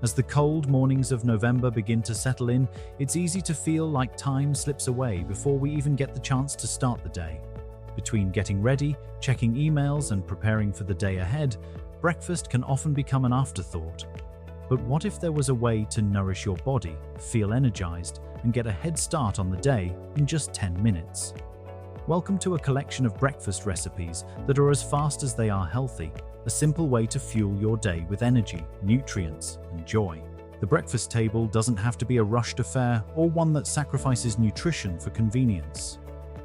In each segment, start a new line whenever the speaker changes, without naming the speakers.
As the cold mornings of November begin to settle in, it's easy to feel like time slips away before we even get the chance to start the day. Between getting ready, checking emails, and preparing for the day ahead, breakfast can often become an afterthought. But what if there was a way to nourish your body, feel energized, and get a head start on the day in just 10 minutes? Welcome to a collection of breakfast recipes that are as fast as they are healthy, a simple way to fuel your day with energy, nutrients, and joy. The breakfast table doesn't have to be a rushed affair or one that sacrifices nutrition for convenience.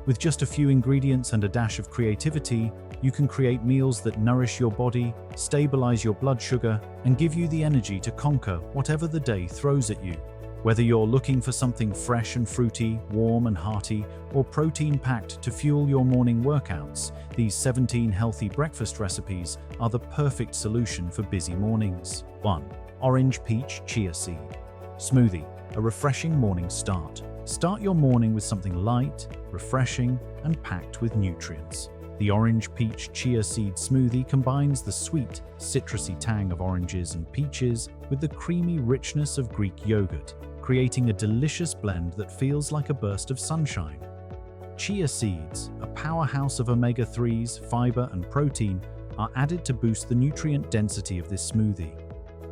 With just a few ingredients and a dash of creativity, you can create meals that nourish your body, stabilize your blood sugar, and give you the energy to conquer whatever the day throws at you. Whether you're looking for something fresh and fruity, warm and hearty, or protein-packed to fuel your morning workouts, these 17 healthy breakfast recipes are the perfect solution for busy mornings. 1. Orange Peach Chia Seed Smoothie, a refreshing morning start. Start your morning with something light, refreshing, and packed with nutrients. The Orange Peach Chia Seed Smoothie combines the sweet, citrusy tang of oranges and peaches with the creamy richness of Greek yogurt, creating a delicious blend that feels like a burst of sunshine. Chia seeds, a powerhouse of omega-3s, fiber, and protein, are added to boost the nutrient density of this smoothie.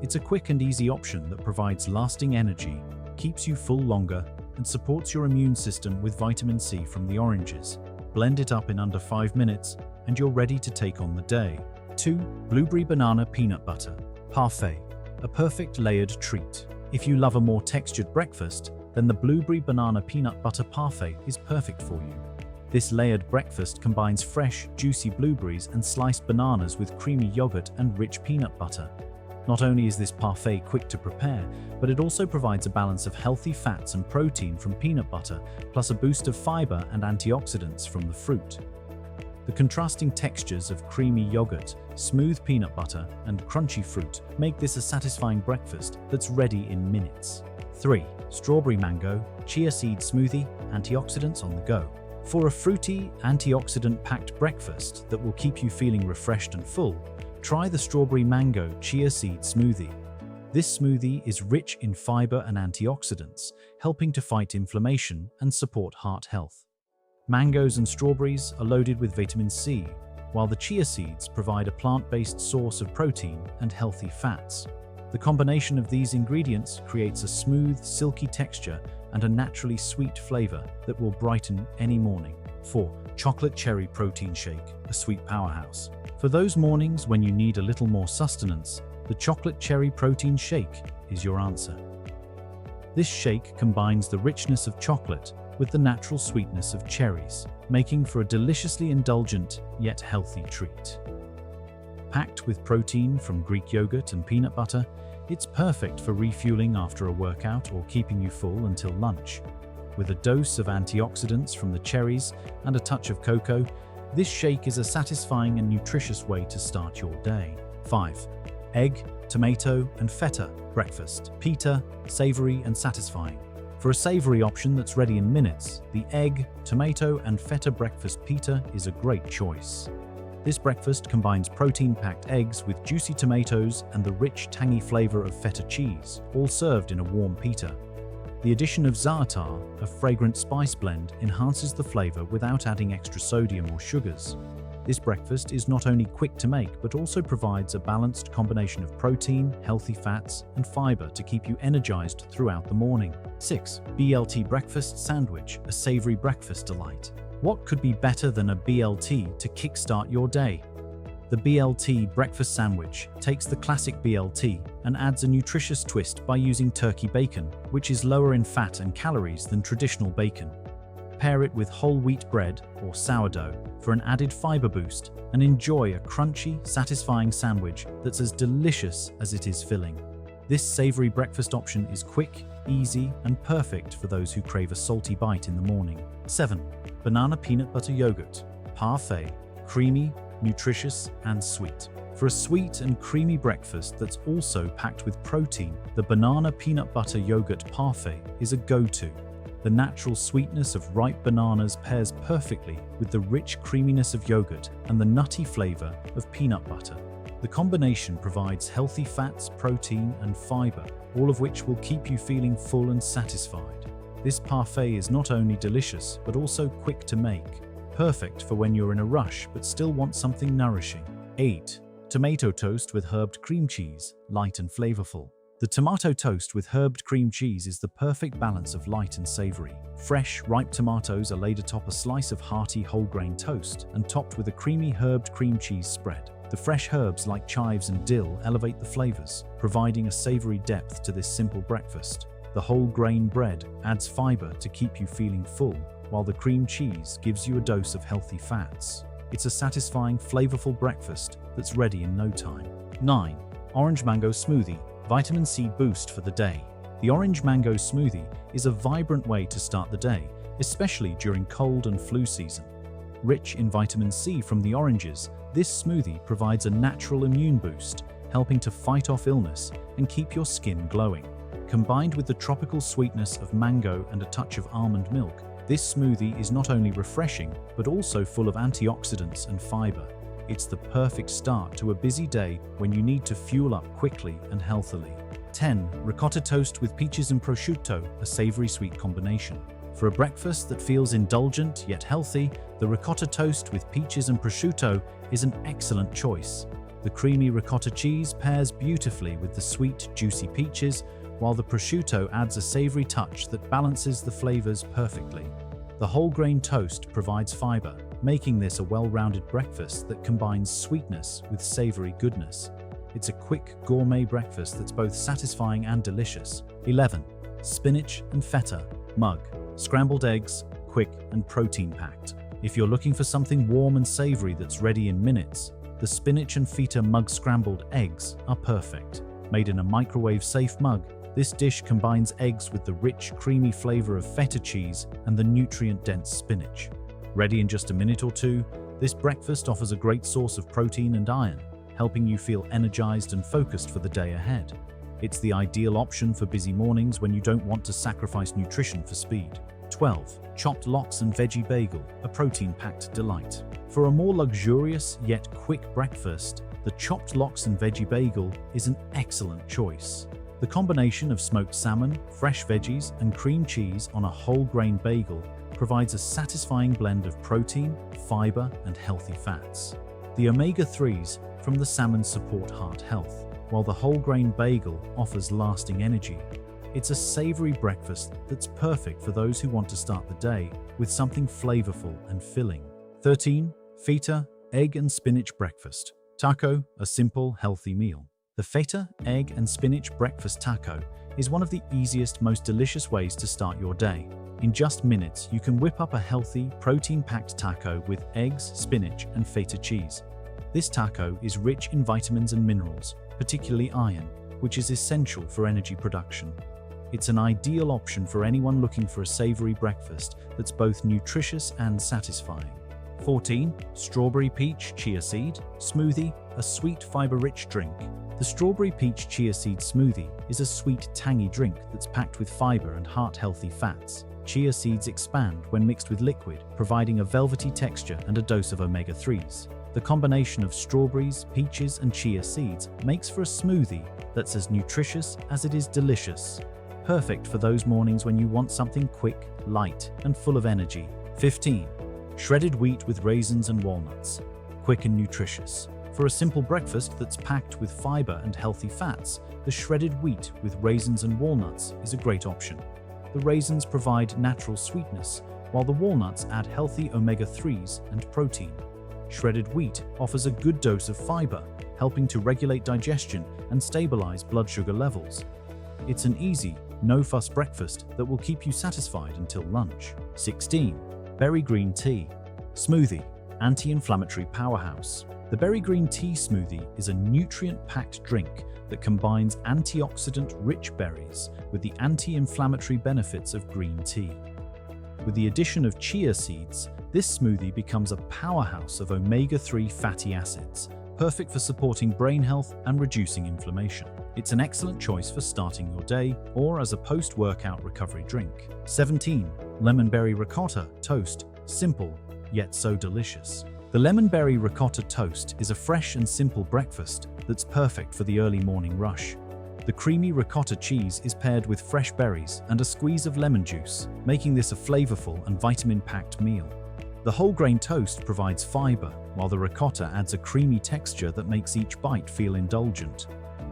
It's a quick and easy option that provides lasting energy, keeps you full longer, and supports your immune system with vitamin C from the oranges. Blend it up in under 5 minutes, and you're ready to take on the day. 2. Blueberry Banana Peanut Butter Parfait, a perfect layered treat. If you love a more textured breakfast, then the Blueberry Banana Peanut Butter Parfait is perfect for you. This layered breakfast combines fresh, juicy blueberries and sliced bananas with creamy yogurt and rich peanut butter. Not only is this parfait quick to prepare, but it also provides a balance of healthy fats and protein from peanut butter, plus a boost of fiber and antioxidants from the fruit. The contrasting textures of creamy yogurt, smooth peanut butter, and crunchy fruit make this a satisfying breakfast that's ready in minutes. 3. Strawberry Mango Chia Seed Smoothie, antioxidants on the go. For a fruity, antioxidant-packed breakfast that will keep you feeling refreshed and full, try the Strawberry Mango Chia Seed Smoothie. This smoothie is rich in fiber and antioxidants, helping to fight inflammation and support heart health. Mangoes and strawberries are loaded with vitamin C, while the chia seeds provide a plant-based source of protein and healthy fats. The combination of these ingredients creates a smooth, silky texture and a naturally sweet flavor that will brighten any morning. 4. Chocolate Cherry Protein Shake, a sweet powerhouse. For those mornings when you need a little more sustenance, the Chocolate Cherry Protein Shake is your answer. This shake combines the richness of chocolate with the natural sweetness of cherries, making for a deliciously indulgent yet healthy treat. Packed with protein from Greek yogurt and peanut butter, it's perfect for refueling after a workout or keeping you full until lunch. With a dose of antioxidants from the cherries and a touch of cocoa, this shake is a satisfying and nutritious way to start your day. 5. Egg, tomato, and feta breakfast. Pita, savory and satisfying. For a savory option that's ready in minutes, the egg, tomato, and feta breakfast pita is a great choice. This breakfast combines protein-packed eggs with juicy tomatoes and the rich, tangy flavor of feta cheese, all served in a warm pita. The addition of za'atar, a fragrant spice blend, enhances the flavor without adding extra sodium or sugars. This breakfast is not only quick to make, but also provides a balanced combination of protein, healthy fats, and fiber to keep you energized throughout the morning. 6. BLT Breakfast Sandwich, a savory breakfast delight. What could be better than a BLT to kickstart your day? The BLT breakfast sandwich takes the classic BLT and adds a nutritious twist by using turkey bacon, which is lower in fat and calories than traditional bacon. Pair it with whole wheat bread or sourdough for an added fiber boost and enjoy a crunchy, satisfying sandwich that's as delicious as it is filling. This savory breakfast option is quick, easy, and perfect for those who crave a salty bite in the morning. 7. Banana Peanut Butter Yogurt Parfait, creamy, nutritious, and sweet. For a sweet and creamy breakfast that's also packed with protein, the Banana Peanut Butter Yogurt Parfait is a go-to. The natural sweetness of ripe bananas pairs perfectly with the rich creaminess of yogurt and the nutty flavor of peanut butter. The combination provides healthy fats, protein, and fiber, all of which will keep you feeling full and satisfied. This parfait is not only delicious, but also quick to make. Perfect for when you're in a rush but still want something nourishing. 8. Tomato toast with herbed cream cheese, light and flavorful. The tomato toast with herbed cream cheese is the perfect balance of light and savory. Fresh, ripe tomatoes are laid atop a slice of hearty whole grain toast and topped with a creamy herbed cream cheese spread. The fresh herbs like chives and dill elevate the flavors, providing a savory depth to this simple breakfast. The whole grain bread adds fiber to keep you feeling full, while the cream cheese gives you a dose of healthy fats. It's a satisfying, flavorful breakfast that's ready in no time. 9. Orange mango smoothie, vitamin C boost for the day. The orange mango smoothie is a vibrant way to start the day, especially during cold and flu season. Rich in vitamin C from the oranges, this smoothie provides a natural immune boost, helping to fight off illness and keep your skin glowing. Combined with the tropical sweetness of mango and a touch of almond milk, this smoothie is not only refreshing, but also full of antioxidants and fiber. It's the perfect start to a busy day when you need to fuel up quickly and healthily. 10. Ricotta toast with peaches and prosciutto, a savory sweet combination. For a breakfast that feels indulgent yet healthy, the ricotta toast with peaches and prosciutto is an excellent choice. The creamy ricotta cheese pairs beautifully with the sweet, juicy peaches, while the prosciutto adds a savory touch that balances the flavors perfectly. The whole grain toast provides fiber, making this a well-rounded breakfast that combines sweetness with savory goodness. It's a quick, gourmet breakfast that's both satisfying and delicious. 11. Spinach and feta mug. Scrambled eggs, quick and protein-packed. If you're looking for something warm and savory that's ready in minutes, the spinach and feta mug scrambled eggs are perfect. Made in a microwave-safe mug, this dish combines eggs with the rich, creamy flavor of feta cheese and the nutrient-dense spinach. Ready in just a minute or two, this breakfast offers a great source of protein and iron, helping you feel energized and focused for the day ahead. It's the ideal option for busy mornings when you don't want to sacrifice nutrition for speed. 12. Chopped lox and veggie bagel, a protein-packed delight. For a more luxurious yet quick breakfast, the chopped lox and veggie bagel is an excellent choice. The combination of smoked salmon, fresh veggies, and cream cheese on a whole grain bagel provides a satisfying blend of protein, fiber, and healthy fats. The omega-3s from the salmon support heart health, while the whole grain bagel offers lasting energy. It's a savory breakfast that's perfect for those who want to start the day with something flavorful and filling. 13. Feta, egg and spinach breakfast. Taco, a simple, healthy meal. The feta, egg, and spinach breakfast taco is one of the easiest, most delicious ways to start your day. In just minutes, you can whip up a healthy, protein-packed taco with eggs, spinach, and feta cheese. This taco is rich in vitamins and minerals, particularly iron, which is essential for energy production. It's an ideal option for anyone looking for a savory breakfast that's both nutritious and satisfying. 14. Strawberry peach chia seed smoothie, a sweet, fiber-rich drink. The strawberry peach chia seed smoothie is a sweet, tangy drink that's packed with fiber and heart-healthy fats. Chia seeds expand when mixed with liquid, providing a velvety texture and a dose of omega-3s. The combination of strawberries, peaches, and chia seeds makes for a smoothie that's as nutritious as it is delicious. Perfect for those mornings when you want something quick, light, and full of energy. 15. Shredded wheat with raisins and walnuts. Quick and nutritious. For a simple breakfast that's packed with fiber and healthy fats, the shredded wheat with raisins and walnuts is a great option. The raisins provide natural sweetness, while the walnuts add healthy omega-3s and protein. Shredded wheat offers a good dose of fiber, helping to regulate digestion and stabilize blood sugar levels. It's an easy, no-fuss breakfast that will keep you satisfied until lunch. 16. Berry green tea smoothie, anti-inflammatory powerhouse. The berry green tea smoothie is a nutrient-packed drink that combines antioxidant-rich berries with the anti-inflammatory benefits of green tea. With the addition of chia seeds, this smoothie becomes a powerhouse of omega-3 fatty acids, perfect for supporting brain health and reducing inflammation. It's an excellent choice for starting your day or as a post-workout recovery drink. 17. Lemon berry ricotta toast, simple yet so delicious. The lemon berry ricotta toast is a fresh and simple breakfast that's perfect for the early morning rush. The creamy ricotta cheese is paired with fresh berries and a squeeze of lemon juice, making this a flavorful and vitamin-packed meal. The whole grain toast provides fiber, while the ricotta adds a creamy texture that makes each bite feel indulgent.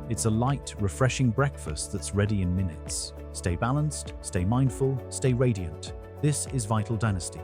It's a light, refreshing breakfast that's ready in minutes. Stay balanced, stay mindful, stay radiant. This is Vital Dynasty.